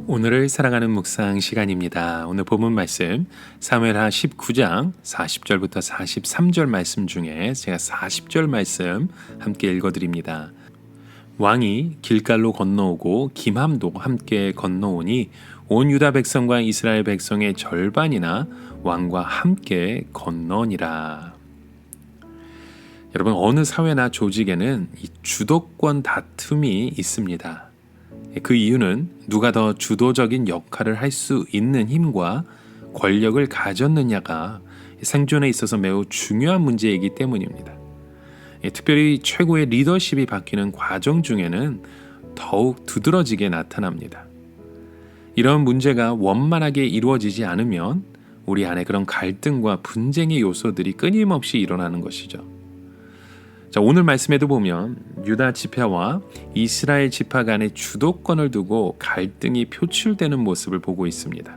오늘을 사랑하는 묵상 시간입니다. 오늘 본문 말씀 사무엘하 19장 40절부터 43절 말씀 중에 제가 40절 말씀 함께 읽어드립니다. 왕이 길갈로 건너오고 김함도 함께 건너오니 온 유다 백성과 이스라엘 백성의 절반이나 왕과 함께 건너니라. 여러분, 어느 사회나 조직에는 이 주도권 다툼이 있습니다. 그 이유는 누가 더 주도적인 역할을 할 수 있는 힘과 권력을 가졌느냐가 생존에 있어서 매우 중요한 문제이기 때문입니다. 특별히 최고의 리더십이 바뀌는 과정 중에는 더욱 두드러지게 나타납니다. 이런 문제가 원만하게 이루어지지 않으면 우리 안에 그런 갈등과 분쟁의 요소들이 끊임없이 일어나는 것이죠. 자, 오늘 말씀에도 보면 유다 지파와 이스라엘 지파 간의 주도권을 두고 갈등이 표출되는 모습을 보고 있습니다.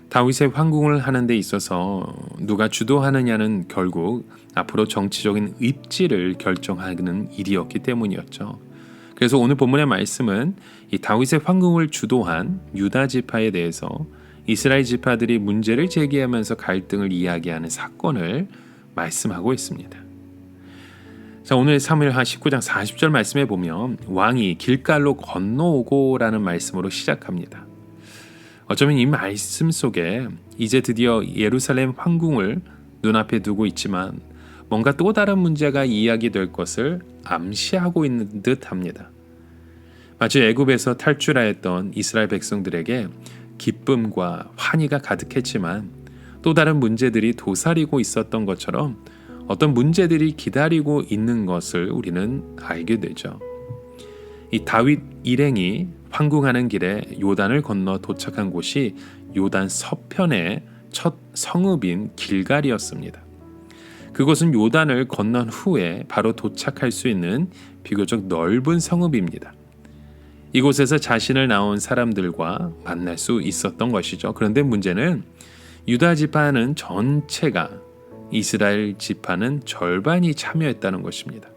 다윗의 황궁을 하는 데 있어서 누가 주도하느냐는 결국 앞으로 정치적인 입지를 결정하는 일이었기 때문이었죠. 그래서 오늘 본문의 말씀은 이 다윗의 황궁을 주도한 유다 지파에 대해서 이스라엘 지파들이 문제를 제기하면서 갈등을 이야기하는 사건을 말씀하고 있습니다. 자, 오늘 사무엘하 19장 40절 말씀에 보면 왕이 길갈로 건너오고 라는 말씀으로 시작합니다. 어쩌면 이 말씀 속에 이제 드디어 예루살렘 황궁을 눈앞에 두고 있지만 뭔가 또 다른 문제가 이야기될 것을 암시하고 있는 듯 합니다. 마치 애굽에서 탈출하였던 이스라엘 백성들에게 기쁨과 환희가 가득했지만 또 다른 문제들이 도사리고 있었던 것처럼 어떤 문제들이 기다리고 있는 것을 우리는 알게 되죠. 이 다윗 일행이 황궁하는 길에 요단을 건너 도착한 곳이 요단 서편의 첫 성읍인 길갈이었습니다. 그곳은 요단을 건넌 후에 바로 도착할 수 있는 비교적 넓은 성읍입니다. 이곳에서 자신을 낳은 사람들과 만날 수 있었던 것이죠. 그런데 문제는 유다 지파는 전체가, 이스라엘 지파는 절반이 참여했다는 것입니다.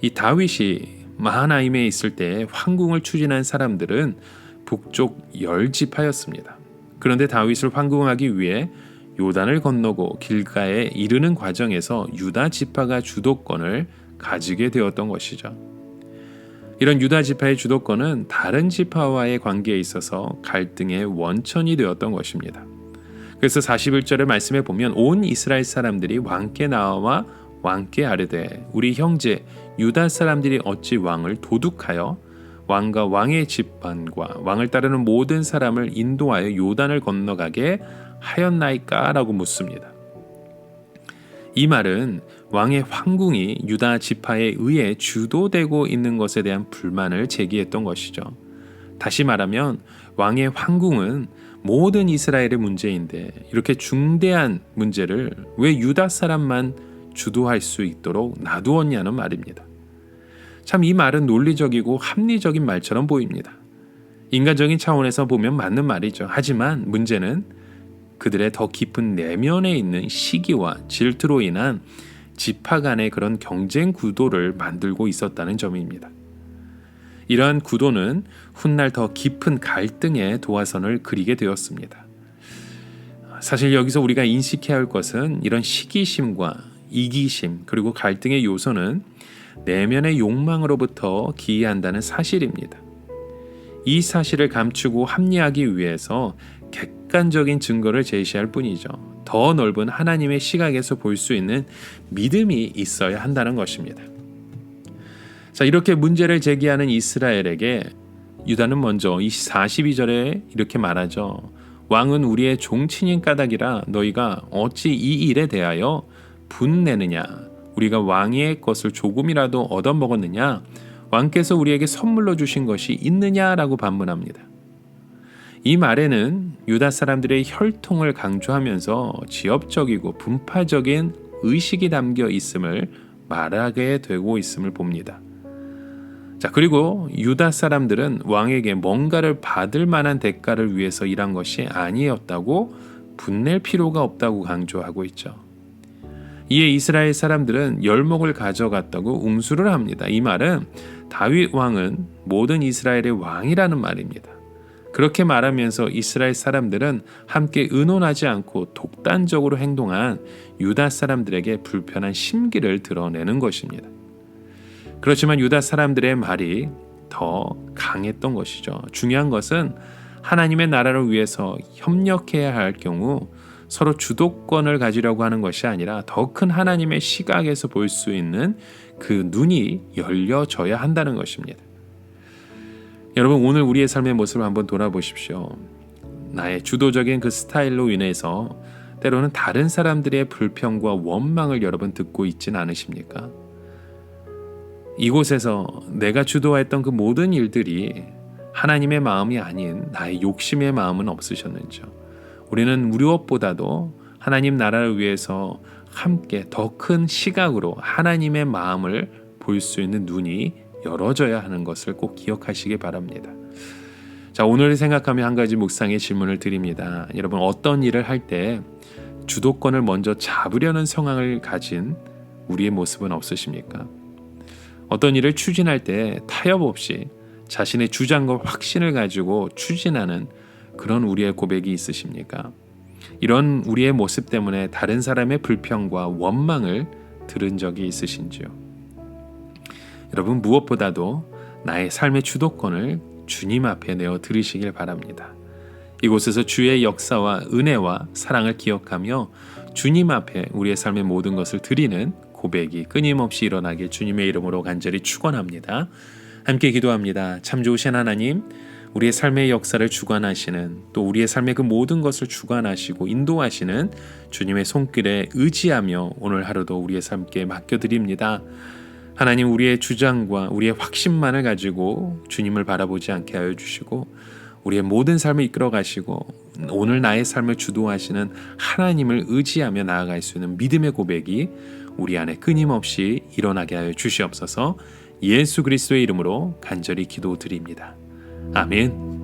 이 다윗이 마하나임에 있을 때 황궁을 추진한 사람들은 북쪽 10지파였습니다. 그런데 다윗을 황궁하기 위해 요단을 건너고 길가에 이르는 과정에서 유다 지파가 주도권을 가지게 되었던 것이죠. 이런 유다 지파의 주도권은 다른 지파와의 관계에 있어서 갈등의 원천이 되었던 것입니다. 그래서 41절의 말씀에 보면 온 이스라엘 사람들이 왕께 나와 왕께 아뢰되 우리 형제 유다 사람들이 어찌 왕을 도둑하여 왕과 왕의 집안과 왕을 따르는 모든 사람을 인도하여 요단을 건너가게 하였나이까? 라고 묻습니다. 이 말은 왕의 황궁이 유다 지파에 의해 주도되고 있는 것에 대한 불만을 제기했던 것이죠. 다시 말하면 왕의 황궁은 모든 이스라엘의 문제인데 이렇게 중대한 문제를 왜 유다 사람만 주도할 수 있도록 놔두었냐는 말입니다. 참 이 말은 논리적이고 합리적인 말처럼 보입니다. 인간적인 차원에서 보면 맞는 말이죠. 하지만 문제는 그들의 더 깊은 내면에 있는 시기와 질투로 인한 지파 간의 그런 경쟁 구도를 만들고 있었다는 점입니다. 이러한 구도는 훗날 더 깊은 갈등의 도화선을 그리게 되었습니다. 사실 여기서 우리가 인식해야 할 것은 이런 시기심과 이기심 그리고 갈등의 요소는 내면의 욕망으로부터 기이한다는 사실입니다. 이 사실을 감추고 합리화하기 위해서 객관적인 증거를 제시할 뿐이죠. 더 넓은 하나님의 시각에서 볼 수 있는 믿음이 있어야 한다는 것입니다. 자, 이렇게 문제를 제기하는 이스라엘에게 유다는 먼저 42절에 이렇게 말하죠. 왕은 우리의 종친인 까닭이라 너희가 어찌 이 일에 대하여 분내느냐? 우리가 왕의 것을 조금이라도 얻어먹었느냐? 왕께서 우리에게 선물로 주신 것이 있느냐라고 반문합니다. 이 말에는 유다 사람들의 혈통을 강조하면서 지역적이고 분파적인 의식이 담겨 있음을 말하게 되고 있음을 봅니다. 자, 그리고 유다 사람들은 왕에게 뭔가를 받을 만한 대가를 위해서 일한 것이 아니었다고 분낼 필요가 없다고 강조하고 있죠. 이에 이스라엘 사람들은 열목을 가져갔다고 웅수를 합니다. 이 말은 다윗 왕은 모든 이스라엘의 왕이라는 말입니다. 그렇게 말하면서 이스라엘 사람들은 함께 의논하지 않고 독단적으로 행동한 유다 사람들에게 불편한 심기를 드러내는 것입니다. 그렇지만 유다 사람들의 말이 더 강했던 것이죠. 중요한 것은 하나님의 나라를 위해서 협력해야 할 경우 서로 주도권을 가지려고 하는 것이 아니라 더 큰 하나님의 시각에서 볼 수 있는 그 눈이 열려져야 한다는 것입니다. 여러분, 오늘 우리의 삶의 모습을 한번 돌아보십시오. 나의 주도적인 그 스타일로 인해서 때로는 다른 사람들의 불평과 원망을 여러분 듣고 있진 않으십니까? 이곳에서 내가 주도했던 그 모든 일들이 하나님의 마음이 아닌 나의 욕심의 마음은 없으셨는지요? 우리는 무엇보다도 하나님 나라를 위해서 함께 더 큰 시각으로 하나님의 마음을 볼 수 있는 눈이 열어져야 하는 것을 꼭 기억하시기 바랍니다. 자, 오늘 생각하며 한 가지 묵상의 질문을 드립니다. 여러분, 어떤 일을 할 때 주도권을 먼저 잡으려는 성향을 가진 우리의 모습은 없으십니까? 어떤 일을 추진할 때 타협 없이 자신의 주장과 확신을 가지고 추진하는 그런 우리의 고백이 있으십니까? 이런 우리의 모습 때문에 다른 사람의 불평과 원망을 들은 적이 있으신지요? 여러분, 무엇보다도 나의 삶의 주도권을 주님 앞에 내어 드리시길 바랍니다. 이곳에서 주의 역사와 은혜와 사랑을 기억하며 주님 앞에 우리의 삶의 모든 것을 드리는 고백이 끊임없이 일어나길 주님의 이름으로 간절히 축원합니다. 함께 기도합니다. 참 좋으신 하나님, 우리의 삶의 역사를 주관하시는, 또 우리의 삶의 그 모든 것을 주관하시고 인도하시는 주님의 손길에 의지하며 오늘 하루도 우리의 삶께 맡겨드립니다. 하나님, 우리의 주장과 우리의 확신만을 가지고 주님을 바라보지 않게 하여 주시고 우리의 모든 삶을 이끌어 가시고 오늘 나의 삶을 주도하시는 하나님을 의지하며 나아갈 수 있는 믿음의 고백이 우리 안에 끊임없이 일어나게 하여 주시옵소서. 예수 그리스도의 이름으로 간절히 기도드립니다. 아멘.